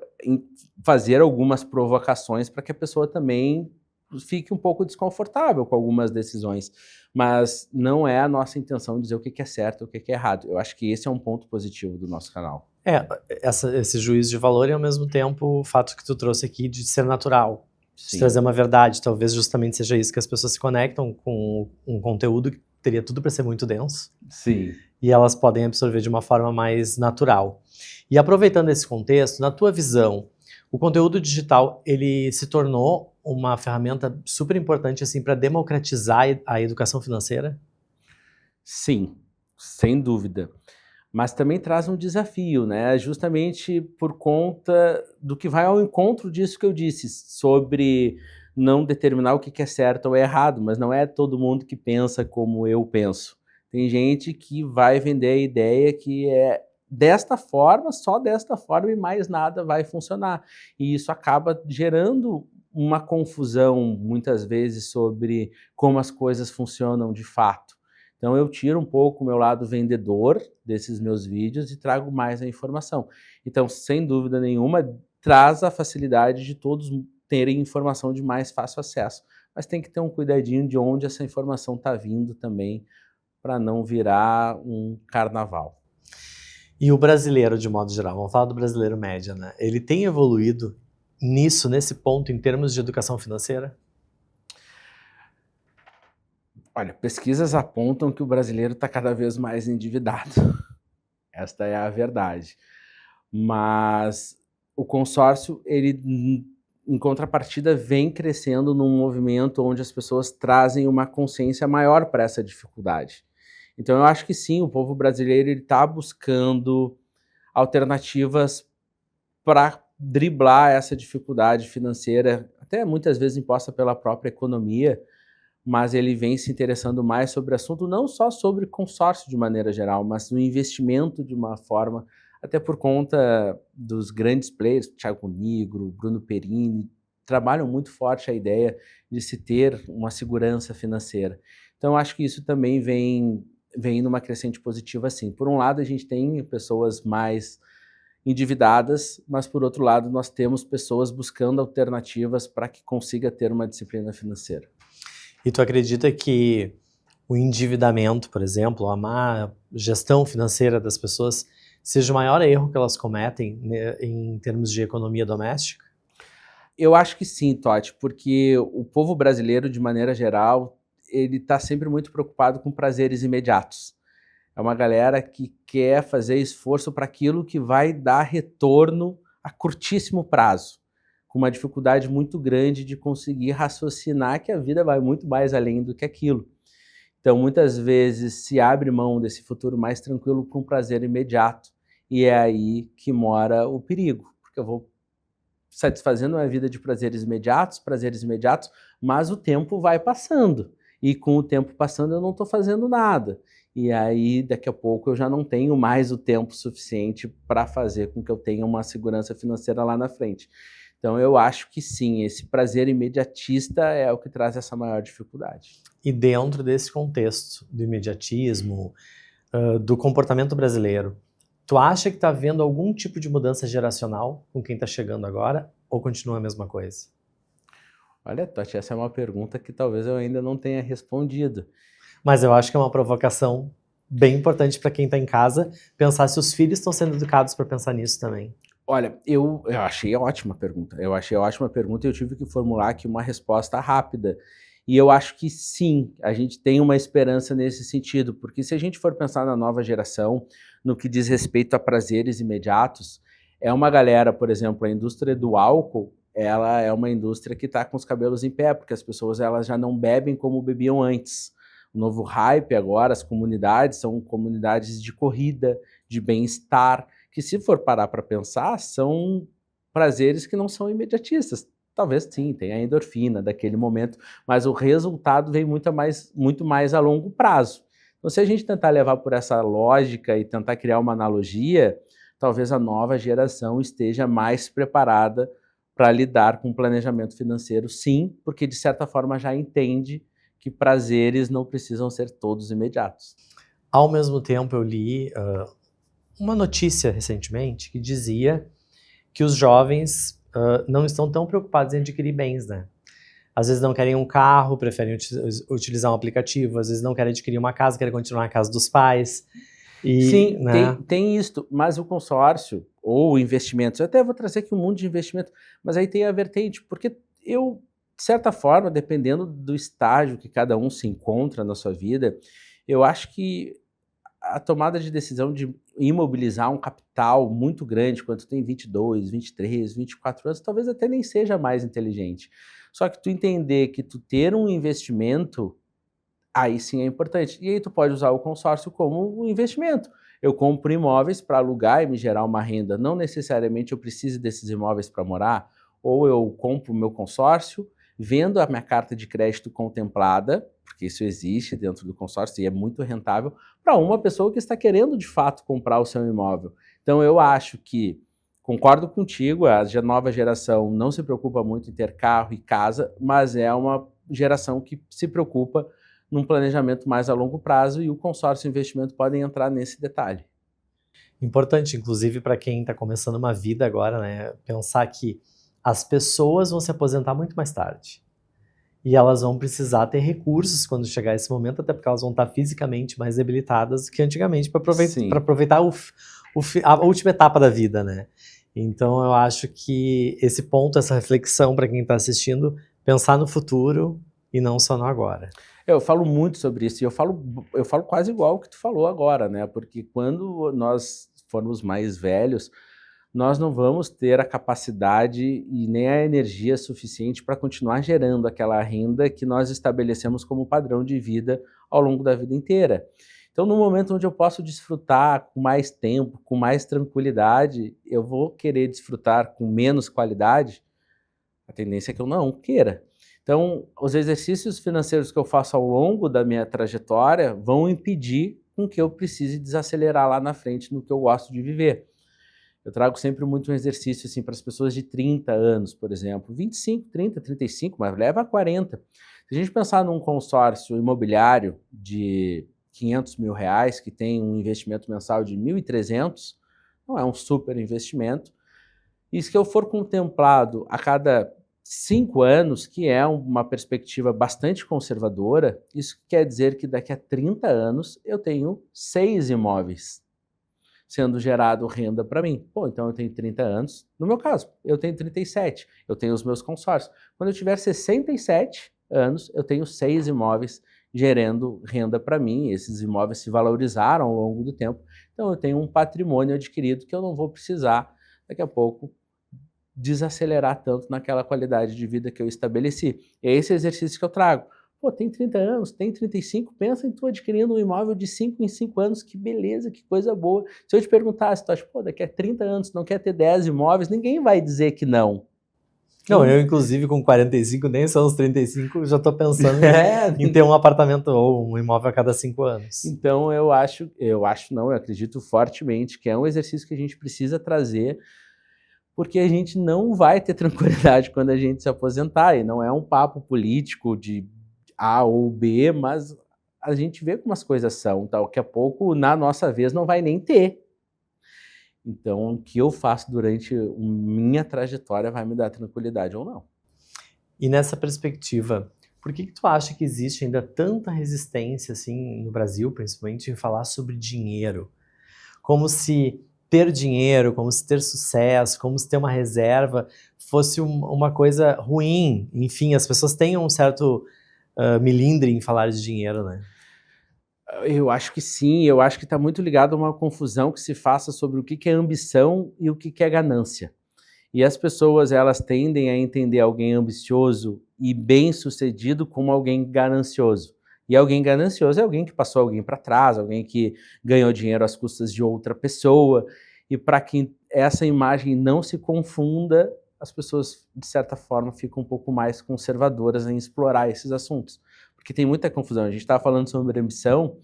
Speaker 2: fazer algumas provocações para que a pessoa também fique um pouco desconfortável com algumas decisões. Mas não é a nossa intenção dizer o que é certo e o que é errado. Eu acho que esse é um ponto positivo do nosso canal.
Speaker 1: Esse juízo de valor e, ao mesmo tempo, o fato que tu trouxe aqui de ser natural.
Speaker 2: Sim.
Speaker 1: De trazer uma verdade. Talvez justamente seja isso, que as pessoas se conectam com um conteúdo que teria tudo para ser muito denso.
Speaker 2: Sim.
Speaker 1: E elas podem absorver de uma forma mais natural. E aproveitando esse contexto, na tua visão, o conteúdo digital, ele se tornou uma ferramenta super importante assim, para democratizar a educação financeira?
Speaker 2: Sim, sem dúvida. Mas também traz um desafio, né? Justamente por conta do que vai ao encontro disso que eu disse, sobre não determinar o que é certo ou errado, mas não é todo mundo que pensa como eu penso. Tem gente que vai vender a ideia que é desta forma, só desta forma e mais nada vai funcionar. E isso acaba gerando uma confusão, muitas vezes, sobre como as coisas funcionam de fato. Então eu tiro um pouco o meu lado vendedor desses meus vídeos e trago mais a informação. Então, sem dúvida nenhuma, traz a facilidade de todos terem informação de mais fácil acesso. Mas tem que ter um cuidadinho de onde essa informação está vindo também, para não virar um carnaval.
Speaker 1: E o brasileiro, de modo geral, vamos falar do brasileiro média, né? Ele tem evoluído nesse ponto, em termos de educação financeira?
Speaker 2: Olha, pesquisas apontam que o brasileiro está cada vez mais endividado. Esta é a verdade. Mas o consórcio, ele, em contrapartida, vem crescendo num movimento onde as pessoas trazem uma consciência maior para essa dificuldade. Então eu acho que sim, o povo brasileiro está buscando alternativas para driblar essa dificuldade financeira, até muitas vezes imposta pela própria economia, mas ele vem se interessando mais sobre o assunto, não só sobre consórcio de maneira geral, mas no investimento de uma forma, até por conta dos grandes players, Thiago Nigro, Bruno Perini, trabalham muito forte a ideia de se ter uma segurança financeira. Então eu acho que isso também vem numa crescente positiva assim. Por um lado, a gente tem pessoas mais endividadas, mas por outro lado, nós temos pessoas buscando alternativas para que consiga ter uma disciplina financeira.
Speaker 1: E tu acredita que o endividamento, por exemplo, a má gestão financeira das pessoas, seja o maior erro que elas cometem, né, em termos de economia doméstica?
Speaker 2: Eu acho que sim, Totti, porque o povo brasileiro, de maneira geral, ele está sempre muito preocupado com prazeres imediatos. É uma galera que quer fazer esforço para aquilo que vai dar retorno a curtíssimo prazo, com uma dificuldade muito grande de conseguir raciocinar que a vida vai muito mais além do que aquilo. Então, muitas vezes, se abre mão desse futuro mais tranquilo para um prazer imediato, e é aí que mora o perigo, porque eu vou satisfazendo a vida de prazeres imediatos, mas o tempo vai passando. E com o tempo passando eu não estou fazendo nada. E aí daqui a pouco eu já não tenho mais o tempo suficiente para fazer com que eu tenha uma segurança financeira lá na frente. Então eu acho que sim, esse prazer imediatista é o que traz essa maior dificuldade.
Speaker 1: E dentro desse contexto do imediatismo, do comportamento brasileiro, tu acha que está havendo algum tipo de mudança geracional com quem está chegando agora ou continua a mesma coisa?
Speaker 2: Olha, Totti, essa é uma pergunta que talvez eu ainda não tenha respondido.
Speaker 1: Mas eu acho que é uma provocação bem importante para quem está em casa, pensar se os filhos estão sendo educados para pensar nisso também.
Speaker 2: Olha, eu achei ótima pergunta. Eu achei ótima pergunta e eu tive que formular aqui uma resposta rápida. E eu acho que sim, a gente tem uma esperança nesse sentido, porque se a gente for pensar na nova geração, no que diz respeito a prazeres imediatos, é uma galera, por exemplo, a indústria do álcool, ela é uma indústria que está com os cabelos em pé, porque as pessoas elas já não bebem como bebiam antes. O novo hype agora, as comunidades são comunidades de corrida, de bem-estar, que se for parar para pensar, são prazeres que não são imediatistas. Talvez sim, tenha a endorfina daquele momento, mas o resultado vem muito mais a longo prazo. Então, se a gente tentar levar por essa lógica e tentar criar uma analogia, talvez a nova geração esteja mais preparada para lidar com o planejamento financeiro, sim, porque de certa forma já entende que prazeres não precisam ser todos imediatos.
Speaker 1: Ao mesmo tempo, eu li uma notícia recentemente que dizia que os jovens não estão tão preocupados em adquirir bens, né? Às vezes não querem um carro, preferem utilizar um aplicativo, às vezes não querem adquirir uma casa, querem continuar na casa dos pais.
Speaker 2: Sim,
Speaker 1: né?
Speaker 2: tem isso, mas o consórcio ou investimentos, eu até vou trazer aqui um mundo de investimento, mas aí tem a vertente, porque eu, de certa forma, dependendo do estágio que cada um se encontra na sua vida, eu acho que a tomada de decisão de imobilizar um capital muito grande, quando tu tem 22, 23, 24 anos, talvez até nem seja mais inteligente. Só que tu entender que tu ter um investimento, aí sim é importante. E aí tu pode usar o consórcio como um investimento. Eu compro imóveis para alugar e me gerar uma renda. Não necessariamente eu preciso desses imóveis para morar, ou eu compro o meu consórcio, vendo a minha carta de crédito contemplada, porque isso existe dentro do consórcio e é muito rentável, para uma pessoa que está querendo de fato comprar o seu imóvel. Então eu acho que, concordo contigo, a nova geração não se preocupa muito em ter carro e casa, mas é uma geração que se preocupa num planejamento mais a longo prazo, e o consórcio e o investimento podem entrar nesse detalhe.
Speaker 1: Importante, inclusive, para quem está começando uma vida agora, né? Pensar que as pessoas vão se aposentar muito mais tarde. E elas vão precisar ter recursos quando chegar esse momento, até porque elas vão estar fisicamente mais debilitadas do que antigamente, para aproveitar a última etapa da vida, né? Então eu acho que esse ponto, essa reflexão para quem está assistindo, pensar no futuro e não só no agora.
Speaker 2: Eu falo muito sobre isso, e eu falo quase igual o que tu falou agora, né? Porque quando nós formos mais velhos, nós não vamos ter a capacidade e nem a energia suficiente para continuar gerando aquela renda que nós estabelecemos como padrão de vida ao longo da vida inteira. Então, no momento onde eu posso desfrutar com mais tempo, com mais tranquilidade, eu vou querer desfrutar com menos qualidade? A tendência é que eu não queira. Então, os exercícios financeiros que eu faço ao longo da minha trajetória vão impedir com que eu precise desacelerar lá na frente no que eu gosto de viver. Eu trago sempre muito um exercício assim, para as pessoas de 30 anos, por exemplo, 25, 30, 35, mas leva a 40. Se a gente pensar num consórcio imobiliário de R$500 mil, que tem um investimento mensal de 1.300, não é um super investimento. E se eu for contemplado a cada 5 anos, que é uma perspectiva bastante conservadora, isso quer dizer que daqui a 30 anos eu tenho 6 imóveis sendo gerado renda para mim. Pô, então eu tenho 30 anos, no meu caso, eu tenho 37, eu tenho os meus consórcios. Quando eu tiver 67 anos, eu tenho 6 imóveis gerando renda para mim, esses imóveis se valorizaram ao longo do tempo, então eu tenho um patrimônio adquirido que eu não vou precisar, daqui a pouco, desacelerar tanto naquela qualidade de vida que eu estabeleci. É esse exercício que eu trago. Pô, tem 30 anos, tem 35, pensa em tu adquirindo um imóvel de 5 em 5 anos, que beleza, que coisa boa. Se eu te perguntasse, tu acha, pô, daqui a 30 anos não quer ter 10 imóveis, ninguém vai dizer que não.
Speaker 1: Não, eu inclusive com 45, nem são os 35, já estou pensando em ter um apartamento ou um imóvel a cada 5 anos.
Speaker 2: Então eu acredito fortemente que é um exercício que a gente precisa trazer, porque a gente não vai ter tranquilidade quando a gente se aposentar, e não é um papo político de A ou B, mas a gente vê como as coisas são, tá? Daqui a pouco, na nossa vez, não vai nem ter. Então, o que eu faço durante minha trajetória vai me dar tranquilidade ou não.
Speaker 1: E nessa perspectiva, por que tu acha que existe ainda tanta resistência, assim, no Brasil, principalmente, em falar sobre dinheiro? Como se ter dinheiro, como se ter sucesso, como se ter uma reserva fosse uma coisa ruim. Enfim, as pessoas têm um certo milindre em falar de dinheiro, né?
Speaker 2: Eu acho que sim, eu acho que está muito ligado a uma confusão que se faça sobre o que é ambição e o que é ganância. E as pessoas, elas tendem a entender alguém ambicioso e bem-sucedido como alguém ganancioso. E alguém ganancioso é alguém que passou alguém para trás, alguém que ganhou dinheiro às custas de outra pessoa. E para que essa imagem não se confunda, as pessoas, de certa forma, ficam um pouco mais conservadoras em explorar esses assuntos. Porque tem muita confusão. A gente estava falando sobre ambição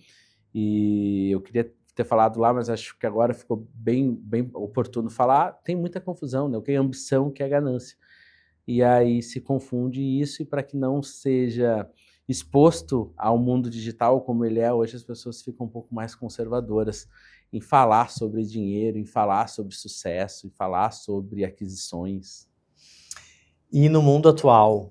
Speaker 2: e eu queria ter falado lá, mas acho que agora ficou bem oportuno falar. Tem muita confusão, né? O que é ambição, o que é ganância. E aí se confunde isso, e para que não seja exposto ao mundo digital como ele é hoje, as pessoas ficam um pouco mais conservadoras em falar sobre dinheiro, em falar sobre sucesso, em falar sobre aquisições.
Speaker 1: E no mundo atual,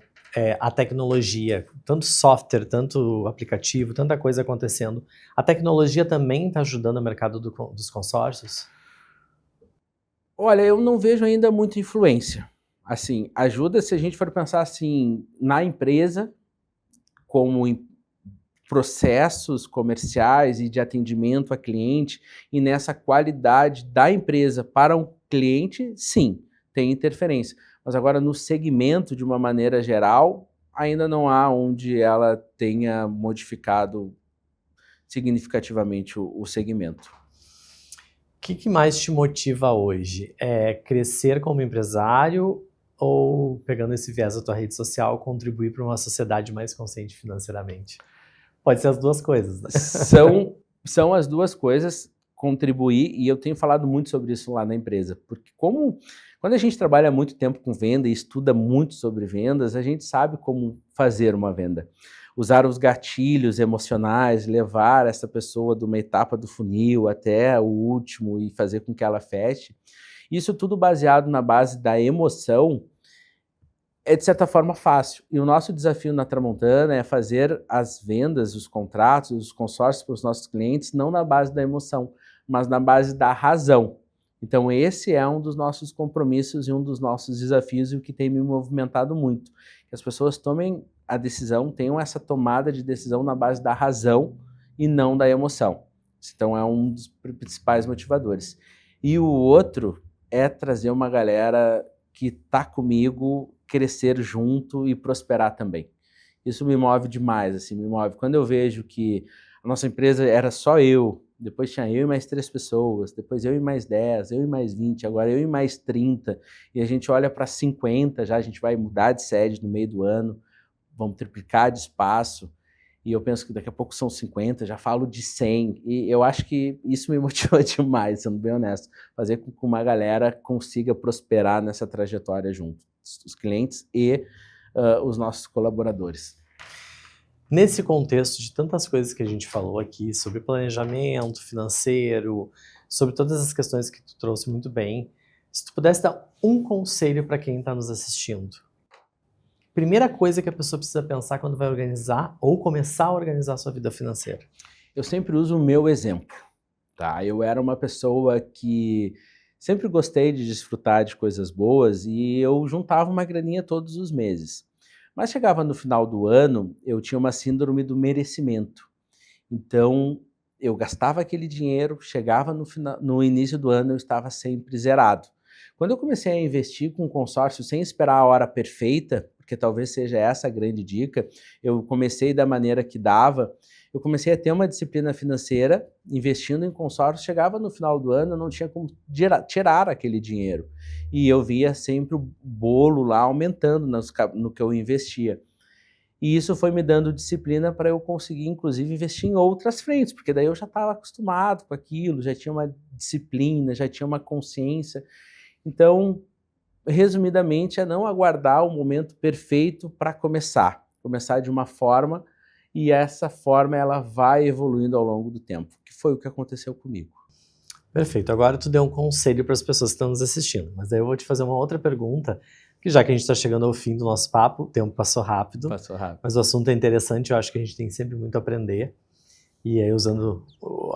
Speaker 1: a tecnologia, tanto software, tanto aplicativo, tanta coisa acontecendo, a tecnologia também está ajudando o mercado dos consórcios?
Speaker 2: Olha, eu não vejo ainda muita influência. Assim, ajuda se a gente for pensar assim, na empresa, como em processos comerciais e de atendimento a cliente, e nessa qualidade da empresa para um cliente, sim, tem interferência. Mas agora no segmento, de uma maneira geral, ainda não há onde ela tenha modificado significativamente o segmento.
Speaker 1: O que mais te motiva hoje? É crescer como empresário ou, pegando esse viés da tua rede social, contribuir para uma sociedade mais consciente financeiramente? Pode ser as duas coisas, né?
Speaker 2: São as duas coisas, contribuir, e eu tenho falado muito sobre isso lá na empresa, porque quando a gente trabalha muito tempo com venda e estuda muito sobre vendas, a gente sabe como fazer uma venda. Usar os gatilhos emocionais, levar essa pessoa de uma etapa do funil até o último e fazer com que ela feche. Isso tudo baseado na base da emoção é, de certa forma, fácil. E o nosso desafio na Tramontana é fazer as vendas, os contratos, os consórcios para os nossos clientes, não na base da emoção, mas na base da razão. Então esse é um dos nossos compromissos e um dos nossos desafios, e o que tem me movimentado muito. Que as pessoas tomem a decisão, tenham essa tomada de decisão na base da razão e não da emoção. Então é um dos principais motivadores. E o outro é trazer uma galera que está comigo, crescer junto e prosperar também. Isso me move demais, assim, me move. Quando eu vejo que a nossa empresa era só eu, depois tinha eu e mais 3 pessoas, depois eu e mais 10, eu e mais 20, agora eu e mais 30, e a gente olha para 50 já, a gente vai mudar de sede no meio do ano, vamos triplicar de espaço, e eu penso que daqui a pouco são 50, já falo de 100, e eu acho que isso me motiva demais, sendo bem honesto, fazer com que uma galera consiga prosperar nessa trajetória junto, os clientes e os nossos colaboradores.
Speaker 1: Nesse contexto de tantas coisas que a gente falou aqui, sobre planejamento financeiro, sobre todas as questões que tu trouxe muito bem, se tu pudesse dar um conselho para quem está nos assistindo, primeira coisa que a pessoa precisa pensar quando vai organizar ou começar a organizar a sua vida financeira?
Speaker 2: Eu sempre uso o meu exemplo, tá? Eu era uma pessoa que sempre gostei de desfrutar de coisas boas e eu juntava uma graninha todos os meses. Mas chegava no final do ano, eu tinha uma síndrome do merecimento. Então, eu gastava aquele dinheiro, chegava no início do ano, eu estava sempre zerado. Quando eu comecei a investir com consórcio sem esperar a hora perfeita, porque talvez seja essa a grande dica, eu comecei da maneira que dava, eu comecei a ter uma disciplina financeira, investindo em consórcio, chegava no final do ano, eu não tinha como tirar aquele dinheiro. E eu via sempre o bolo lá aumentando no que eu investia. E isso foi me dando disciplina para eu conseguir, inclusive, investir em outras frentes, porque daí eu já estava acostumado com aquilo, já tinha uma disciplina, já tinha uma consciência. Então, resumidamente, é não aguardar o momento perfeito para começar de uma forma, e essa forma ela vai evoluindo ao longo do tempo, que foi o que aconteceu comigo.
Speaker 1: Perfeito, agora tu deu um conselho para as pessoas que estão nos assistindo, mas daí eu vou te fazer uma outra pergunta, que já que a gente está chegando ao fim do nosso papo, o tempo passou rápido, mas o assunto é interessante, eu acho que a gente tem sempre muito a aprender, e aí usando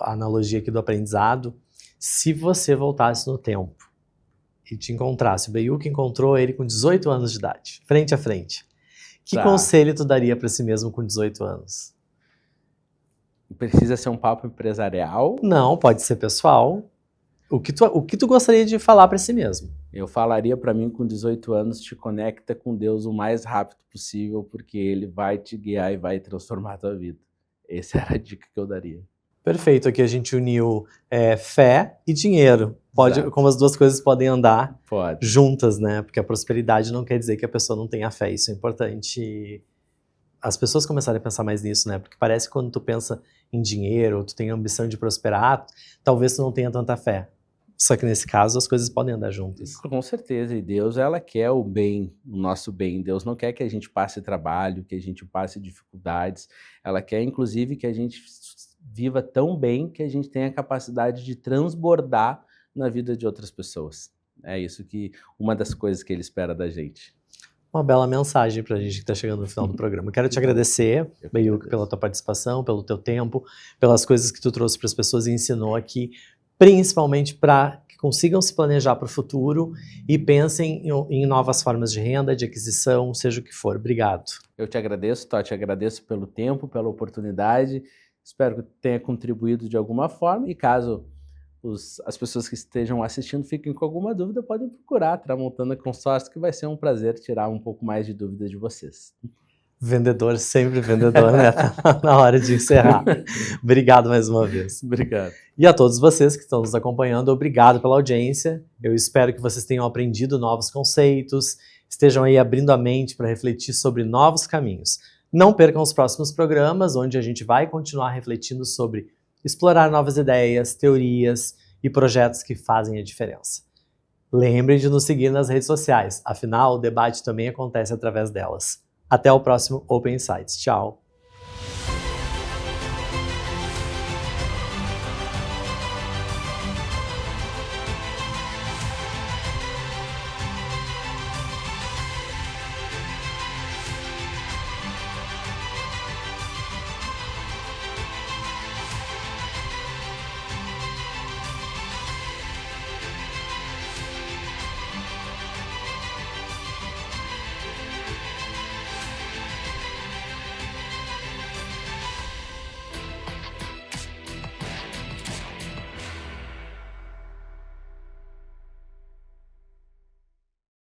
Speaker 1: a analogia aqui do aprendizado, se você voltasse no tempo e te encontrasse, o Beyuca encontrou ele com 18 anos de idade, frente a frente, Que
Speaker 2: Tá.
Speaker 1: conselho tu daria para si mesmo com 18 anos?
Speaker 2: Precisa ser um papo empresarial?
Speaker 1: Não, pode ser pessoal. O que tu gostaria de falar para si mesmo?
Speaker 2: Eu falaria para mim com 18 anos, te conecta com Deus o mais rápido possível, porque Ele vai te guiar e vai transformar a tua vida. Essa era a dica que eu daria.
Speaker 1: Perfeito, aqui a gente uniu fé e dinheiro.
Speaker 2: Exato.
Speaker 1: Como as duas coisas podem andar
Speaker 2: Pode.
Speaker 1: juntas, né? Porque a prosperidade não quer dizer que a pessoa não tenha fé. Isso é importante as pessoas começarem a pensar mais nisso, né? Porque parece que quando tu pensa em dinheiro, tu tem a ambição de prosperar, talvez tu não tenha tanta fé. Só que nesse caso as coisas podem andar juntas.
Speaker 2: Com certeza, e Deus, ela quer o bem, o nosso bem. Deus não quer que a gente passe trabalho, que a gente passe dificuldades. Ela quer, inclusive, que a gente viva tão bem que a gente tenha a capacidade de transbordar na vida de outras pessoas. É isso que, uma das coisas que Ele espera da gente.
Speaker 1: Uma bela mensagem pra gente que tá chegando no final do programa. Quero te agradecer, Beyuca, pela tua participação, pelo teu tempo, pelas coisas que tu trouxe para as pessoas e ensinou aqui, principalmente para que consigam se planejar para o futuro e pensem em novas formas de renda, de aquisição, seja o que for. Obrigado.
Speaker 2: Eu te agradeço, Totti, agradeço pelo tempo, pela oportunidade. Espero que tenha contribuído de alguma forma e caso as pessoas que estejam assistindo fiquem com alguma dúvida, podem procurar a Tramontana Consórcio, que vai ser um prazer tirar um pouco mais de dúvidas de vocês.
Speaker 1: Vendedor, sempre vendedor, né? Tá na hora de encerrar. Obrigado mais uma vez.
Speaker 2: Obrigado.
Speaker 1: E a todos vocês que estão nos acompanhando, obrigado pela audiência. Eu espero que vocês tenham aprendido novos conceitos, estejam aí abrindo a mente para refletir sobre novos caminhos. Não percam os próximos programas, onde a gente vai continuar refletindo sobre explorar novas ideias, teorias e projetos que fazem a diferença. Lembrem de nos seguir nas redes sociais, afinal, o debate também acontece através delas. Até o próximo Open Insights. Tchau!